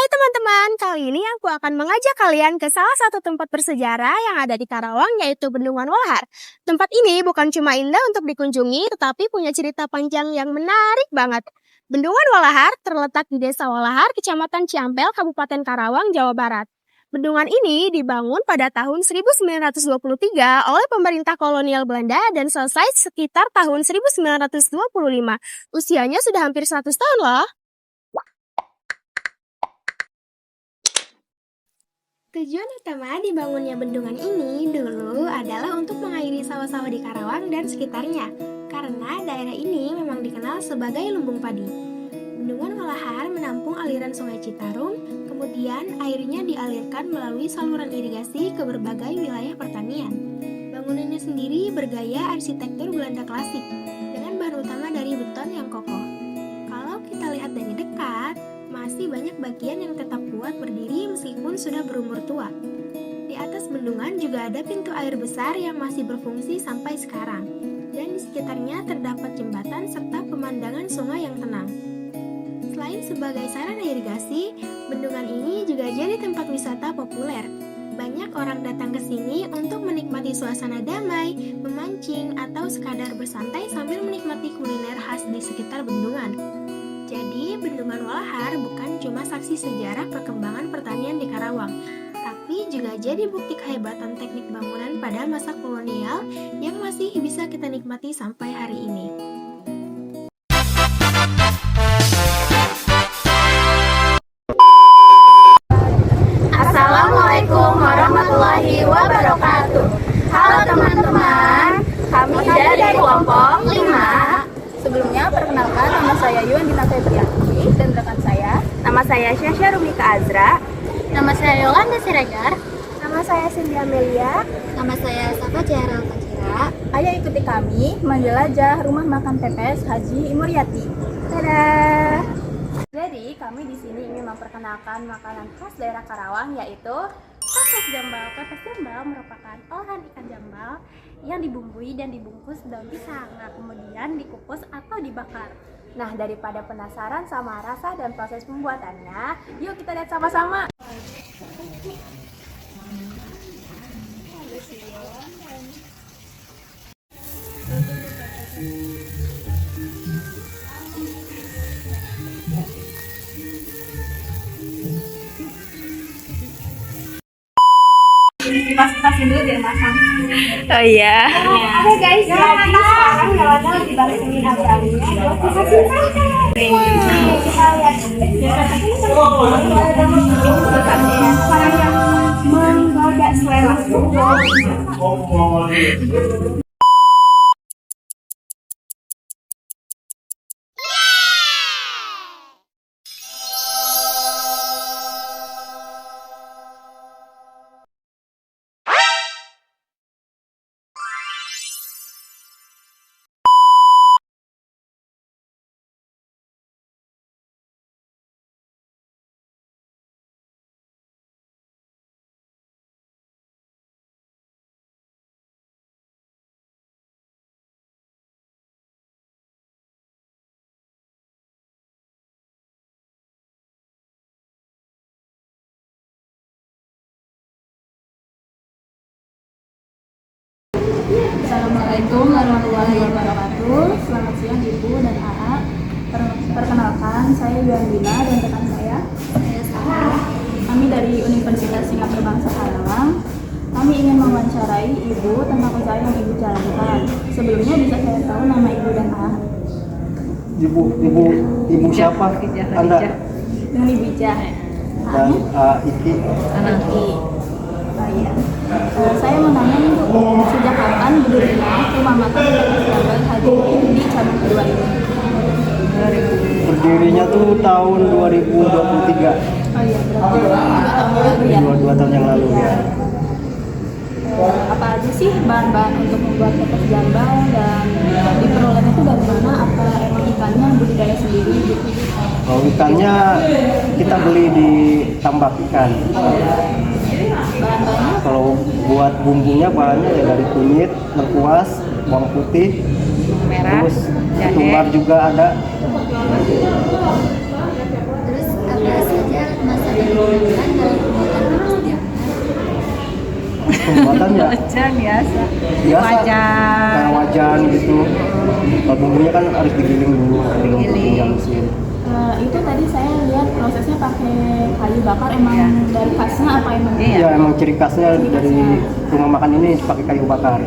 Hai teman-teman, kali ini aku akan mengajak kalian ke salah satu tempat bersejarah yang ada di Karawang, yaitu Bendungan Walahar. Tempat ini bukan cuma indah untuk dikunjungi, tetapi punya cerita panjang yang menarik banget. Bendungan Walahar terletak di Desa Walahar, Kecamatan Ciampel, Kabupaten Karawang, Jawa Barat. Bendungan ini dibangun pada tahun 1923 oleh pemerintah kolonial Belanda dan selesai sekitar tahun 1925. Usianya sudah hampir 100 tahun loh. Tujuan utama dibangunnya bendungan ini dulu adalah untuk mengairi sawah-sawah di Karawang dan sekitarnya, karena daerah ini memang dikenal sebagai lumbung padi. Bendungan Walahar menampung aliran Sungai Citarum, kemudian airnya dialirkan melalui saluran irigasi ke berbagai wilayah pertanian. Bangunannya sendiri bergaya arsitektur Belanda klasik, dengan bahan utama dari beton yang kokoh. Kalau kita lihat dari dekat, masih banyak bagian yang tetap kuat berdiri meskipun sudah berumur tua. Di atas bendungan juga ada pintu air besar yang masih berfungsi sampai sekarang. Dan di sekitarnya terdapat jembatan serta pemandangan sungai yang tenang. Selain sebagai sarana irigasi, bendungan ini juga jadi tempat wisata populer. Banyak orang datang ke sini untuk menikmati suasana damai, memancing, atau sekadar bersantai sambil menikmati kuliner khas di sekitar bendungan. Jadi, Bendungan Walahar bukan cuma saksi sejarah perkembangan pertanian di Karawang, tapi juga jadi bukti kehebatan teknik bangunan pada masa kolonial yang masih bisa kita nikmati sampai hari ini. Assalamualaikum warahmatullahi wabarakatuh. Halo teman-teman, kami dari kelompok 5. Sebelumnya, perkenalkan, nama saya Yuandina Febrianti dan rekan saya. Nama saya Syasha Rumika Azra. Nama saya Yolanda Siregar. Nama saya Cindy Amelia. Nama saya Safa Ciara Alfajira. Ayo ikuti kami menjelajah rumah makan pepes Haji Muryati. Dadah. Jadi, kami di sini ingin memperkenalkan makanan khas daerah Karawang, yaitu pepes jambal. Pepes jambal merupakan olahan ikan jambal yang dibumbui dan dibungkus daun pisang. Nah, kemudian dikukus atau dibakar. Nah, daripada penasaran sama rasa dan proses pembuatannya, yuk kita lihat sama-sama. Pasin dulu biar matang. Oh iya. Oke guys, jadi sekarang Yolanda lagi bantuin Abrani buat dipasin saja. Kita lihat makanan yang menggoda selera. Assalamualaikum warahmatullahi wabarakatuh. Selamat siang Ibu dan AA. Perkenalkan, saya Yuandina dan rekan saya Sarah. Kami dari Universitas Singapura Bangsa Karawang. Kami ingin mewawancarai Ibu tentang usaha yang Ibu jalankan. Sebelumnya bisa saya tahu nama Ibu dan AA? Ibu siapa? Anda? Dengan Ibu Ija. Dan Iki. Anaki. Iya. Saya mau nanya nih Bu, sejak kapan berdirinya rumah makan pepes jambal Haji di cabang kedua ini? Berdirinya tuh tahun 2023. Oh iya, berarti 2 tahun lalu ya? 2 tahun yang lalu ya. Apa aja sih bahan-bahan untuk membuat pepes jambal dan diperolehnya itu dari mana? Apa emang ikannya budidaya sendiri gitu? Kalau ikannya kita beli di tambak ikan. Bahan-bahannya Kalau buat bumbunya bahannya ya dari kunyit, lengkuas, bawang putih, terus ketumbar juga ada. Terus apa saja masakan Wajan biasa. Biasa Wajan. kayak wajan gitu. Kalau bumbunya kan harus digiling dulu, Digiling. dihalusin. Itu tadi saya lihat prosesnya pakai kayu bakar, emang Iya. dari khasnya apa emang? Iya. Ya emang ciri khasnya dari rumah makan ini pakai kayu bakar.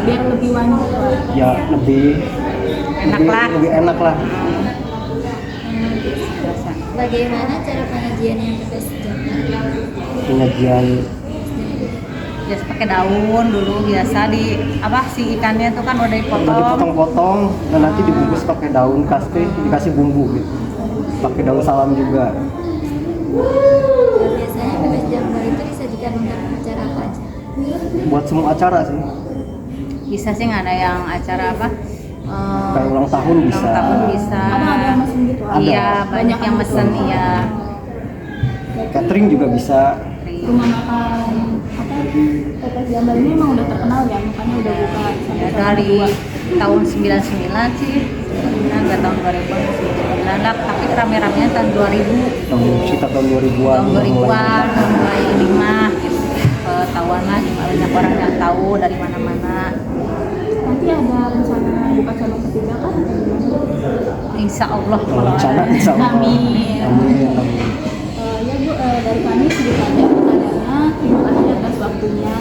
Biar lebih wangi gitu. Ya lebih Enak lebih, lah. lebih enak lah. Bagaimana cara penyajian yang berbeda? Penyajian Biasa pakai daun dulu, biasa di apa si ikannya tuh kan udah udah dipotong. dipotong-potong dan nanti dibungkus pakai daun kaste, dikasih bumbu gitu. Pakai daun salam juga. Biasanya bebek jambal itu disajikan untuk acara apa aja? Buat semua acara sih. Bisa sih nggak ada yang acara apa? Kayak ulang tahun bisa. Ulang tahun bisa. Ada yang mesen gitu. Ada. Iya, banyak yang mesen iya. Catering juga bisa. Rumah makan apa? Pepes Jambal ini emang udah terkenal ya, makanya udah buka sampai Ya, tahun dari kedua. tahun 99 sih. Nah, nggak tahun 2009 lah, tapi rame-ramenya tahun 2000. Sekitar tahun 2000-an. Tahun 2000-an, mulai 5 gitu. Ketahuan lah, banyak orang yang tahu dari mana-mana. Nanti ada rencana buka cabang ketiga kan? Insya Allah Kalau kalau rencana ada. insya Allah. Amin. Amin. Amin. Ya Bu, dari kami segitu aja pertanyaannya. Terima kasih atas waktunya.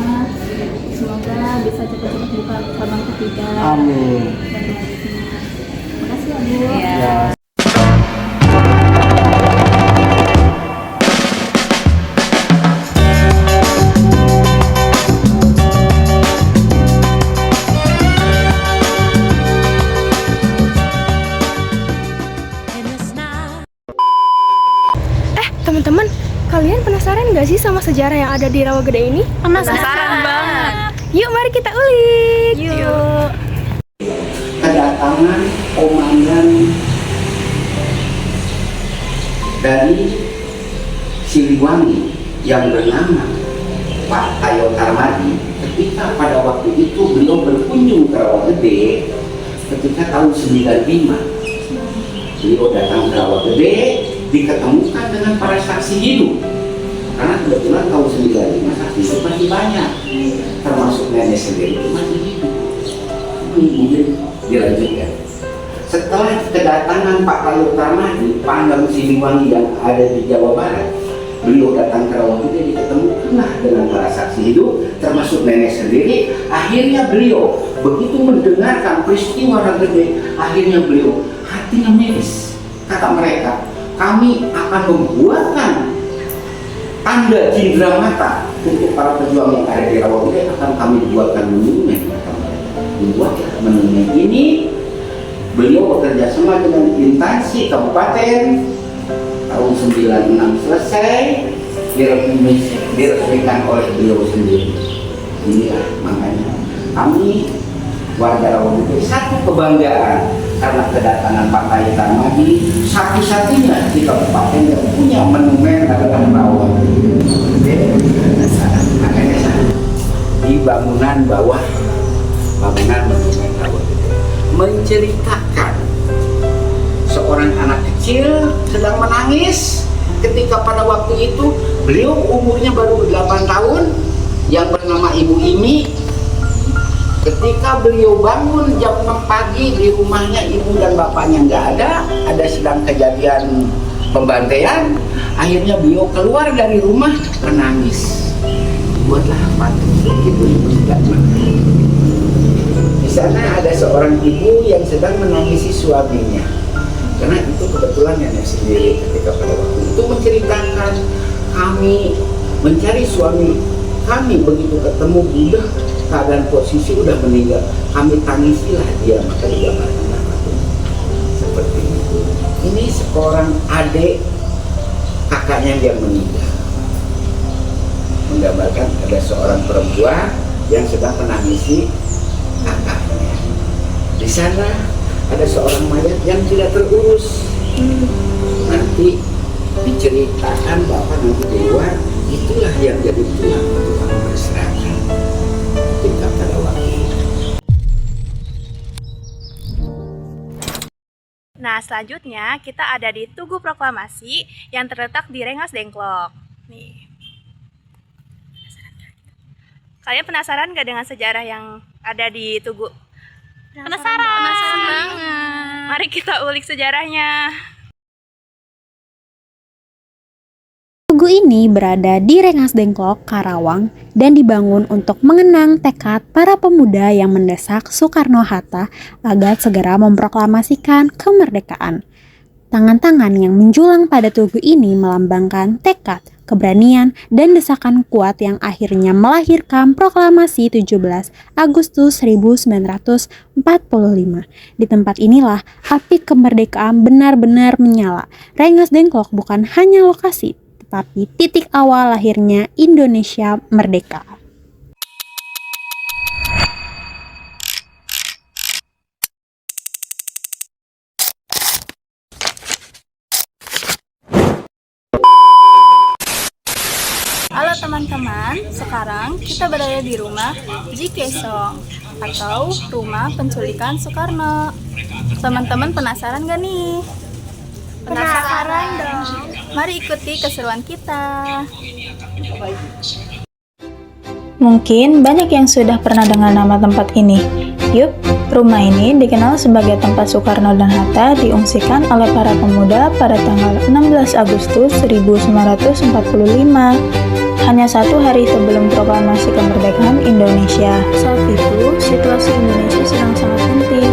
Semoga bisa cepat-cepat buka cabang ketiga. Amin. Dan lanjutnya. Terima kasih ya Bu. Iya. Ya. Teman-teman, kalian penasaran nggak sih sama sejarah yang ada di Rawagede ini? Penasaran banget. Yuk, mari kita ulik. Yuk. Kedatangan komandan dari Siliwangi yang bernama Pak Tayo Tarmadi ketika pada waktu itu beliau berkunjung ke Rawagede ketika tahun 95. Beliau datang ke Rawagede diketemukan dengan para saksi hidup karena kebetulan tahun 95 saksi hidup masih banyak, termasuk nenek sendiri itu masih hidup. Ini mungkin dilanjutkan. Setelah kedatangan Pak Tayo Tarmadi, Pangdam Siliwangi yang ada di Jawa Barat, beliau datang ke Rawagede diketemukanlah dengan para saksi hidup, termasuk nenek sendiri. Akhirnya beliau begitu mendengarkan peristiwa Rawagede, akhirnya beliau hatinya miris. Kata mereka, kami akan membuatkan tanda cindera mata untuk para pejuang yang ada di Rawagede, akan kami buatkan monumen. Membuatlah monumen ini. Beliau bekerja sama dengan instansi kabupaten, tahun 96 selesai, diresmikan oleh beliau sendiri. Inilah makanya kami warga Rawagede satu kebanggaan karena kedatangan Pak Tayo Tarmadi, satu-satunya di kabupaten yang punya monumen adalah Rawagede. Makanya di bangunan bawah, bangunan monumen Rawagede menceritakan seorang anak kecil sedang menangis ketika pada waktu itu beliau umurnya baru 8 tahun yang bernama Ibu Imi. Ketika beliau bangun jam 6 pagi di rumahnya, ibu dan bapaknya nggak ada sedang kejadian pembantaian. Akhirnya beliau keluar dari rumah menangis. Buatlah patung ibu dan bapak. Di sana ada seorang ibu yang sedang menangisi suaminya, karena itu kebetulan nenek sendiri ketika pada waktu itu menceritakan, kami mencari suami kami, begitu ketemu udah keadaan posisi udah meninggal, kami tangisilah dia, maka digambarkanlah patung seperti itu. Ini seorang adik kakaknya yang meninggal, menggambarkan ada seorang perempuan yang sedang menangisi kakaknya. Di sana ada seorang mayat yang tidak terurus. Nanti diceritakan bapak nanti di luar, itulah yang jadi tulang berserakan ketika pada waktu itu. Nah, selanjutnya kita ada di Tugu Proklamasi yang terletak di Rengas Dengklok. Nih. Kalian penasaran gak dengan sejarah yang ada di Tugu? Penasaran banget. Mari kita ulik sejarahnya. Tugu ini berada di Rengas Dengklok, Karawang, dan dibangun untuk mengenang tekad para pemuda yang mendesak Soekarno-Hatta agar segera memproklamasikan kemerdekaan. Tangan-tangan yang menjulang pada tugu ini melambangkan tekad, keberanian, dan desakan kuat yang akhirnya melahirkan proklamasi 17 Agustus 1945. Di tempat inilah api kemerdekaan benar-benar menyala. Rengas Dengklok bukan hanya lokasi, tetapi titik awal lahirnya Indonesia merdeka. Halo teman-teman, sekarang kita berada di rumah Ji Kesong atau Rumah Penculikan Soekarno. Teman-teman penasaran gak nih? Penasaran dong. Mari ikuti keseruan kita. Mungkin banyak yang sudah pernah dengar nama tempat ini. Yup, rumah ini dikenal sebagai tempat Soekarno dan Hatta diungsikan oleh para pemuda pada tanggal 16 Agustus 1945. Hanya satu hari sebelum proklamasi kemerdekaan Indonesia. Saat itu, situasi Indonesia sedang sangat penting.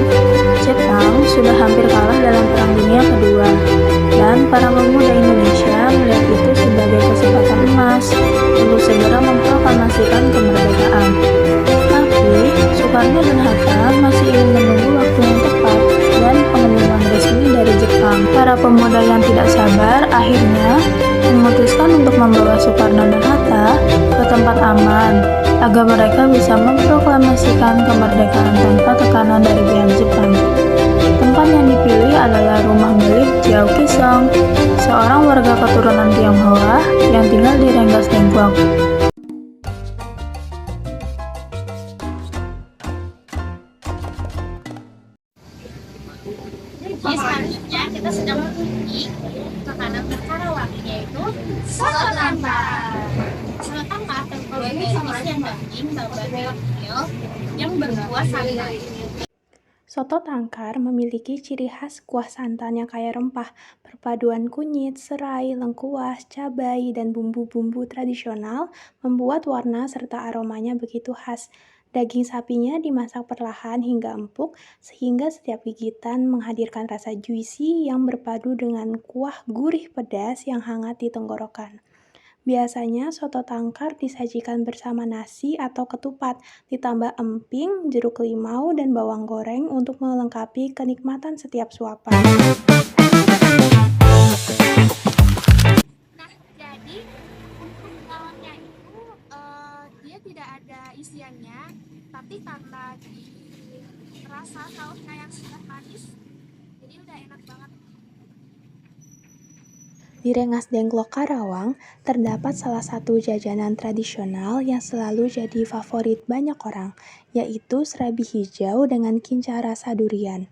Jepang sudah hampir kalah dalam Perang Dunia Kedua, dan para pemuda Indonesia melihat itu sebagai kesempatan emas untuk segera memproklamasikan kemerdekaan. Tapi, Soekarno dan Hatta masih ingin menunggu waktu yang tepat dan pengumuman resmi dari Jepang. Para pemuda yang tidak sabar akhirnya memutuskan untuk membawa Soekarno dan Hatta ke tempat aman agar mereka bisa memproklamasikan kemerdekaan tanpa tekanan dari pihak Jepang. Tempat yang dipilih adalah rumah milik Jiao Kisong, seorang warga keturunan Tionghoa yang tinggal di Rengas Dengklok. Jadi selanjutnya kita sedang menuju makanan Karawang, yaitu soto tangkar. Soto tangkar terbuat dari isian daging berbagai kecil yang berkuah santan. Soto tangkar memiliki ciri khas kuah santan yang kaya rempah, perpaduan kunyit, serai, lengkuas, cabai, dan bumbu-bumbu tradisional membuat warna serta aromanya begitu khas. Daging sapinya dimasak perlahan hingga empuk, sehingga setiap gigitan menghadirkan rasa juicy yang berpadu dengan kuah gurih pedas yang hangat di tenggorokan. Biasanya soto tangkar disajikan bersama nasi atau ketupat, ditambah emping, jeruk limau, dan bawang goreng untuk melengkapi kenikmatan setiap suapan. Nah, jadi untuk lawannya itu dia tidak ada isiannya, tapi karena rasa sausnya yang sudah manis, jadi udah enak banget. Di Rengas Dengklok, Karawang, terdapat salah satu jajanan tradisional yang selalu jadi favorit banyak orang, yaitu serabi hijau dengan kinca rasa durian.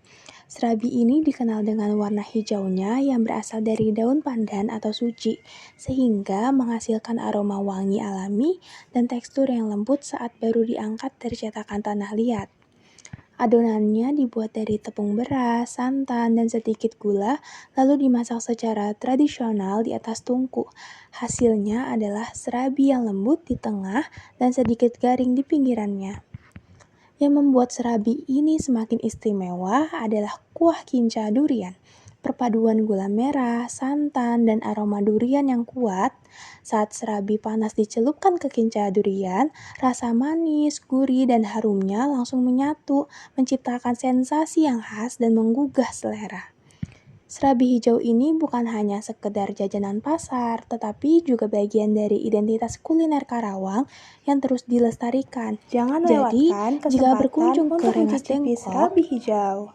Serabi ini dikenal dengan warna hijaunya yang berasal dari daun pandan atau suci, sehingga menghasilkan aroma wangi alami dan tekstur yang lembut saat baru diangkat dari cetakan tanah liat. Adonannya dibuat dari tepung beras, santan, dan sedikit gula, lalu dimasak secara tradisional di atas tungku. Hasilnya adalah serabi yang lembut di tengah dan sedikit garing di pinggirannya. Yang membuat serabi ini semakin istimewa adalah kuah kinca durian. Perpaduan gula merah, santan, dan aroma durian yang kuat. Saat serabi panas dicelupkan ke kinca durian, rasa manis, gurih, dan harumnya langsung menyatu, menciptakan sensasi yang khas dan menggugah selera. Serabi hijau ini bukan hanya sekedar jajanan pasar, tetapi juga bagian dari identitas kuliner Karawang yang terus dilestarikan. Jangan lewatkan kesempatan jika berkunjung ke Rengas Dengklok, serabi hijau.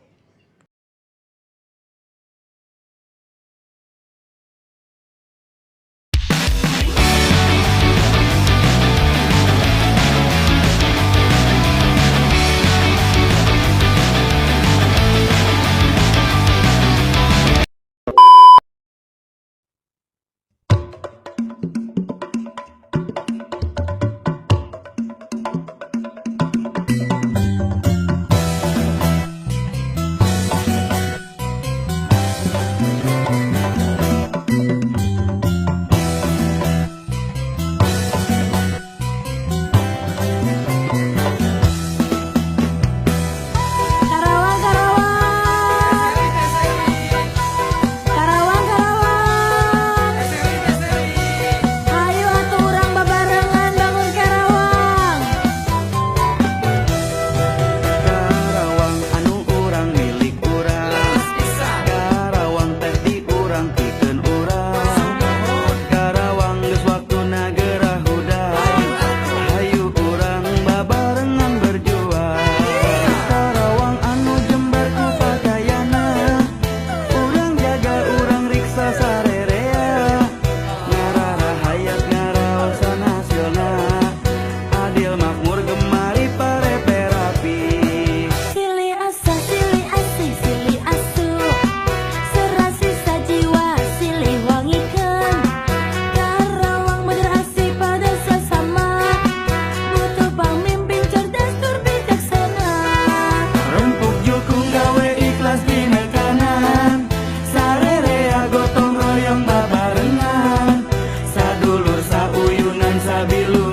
Stabilu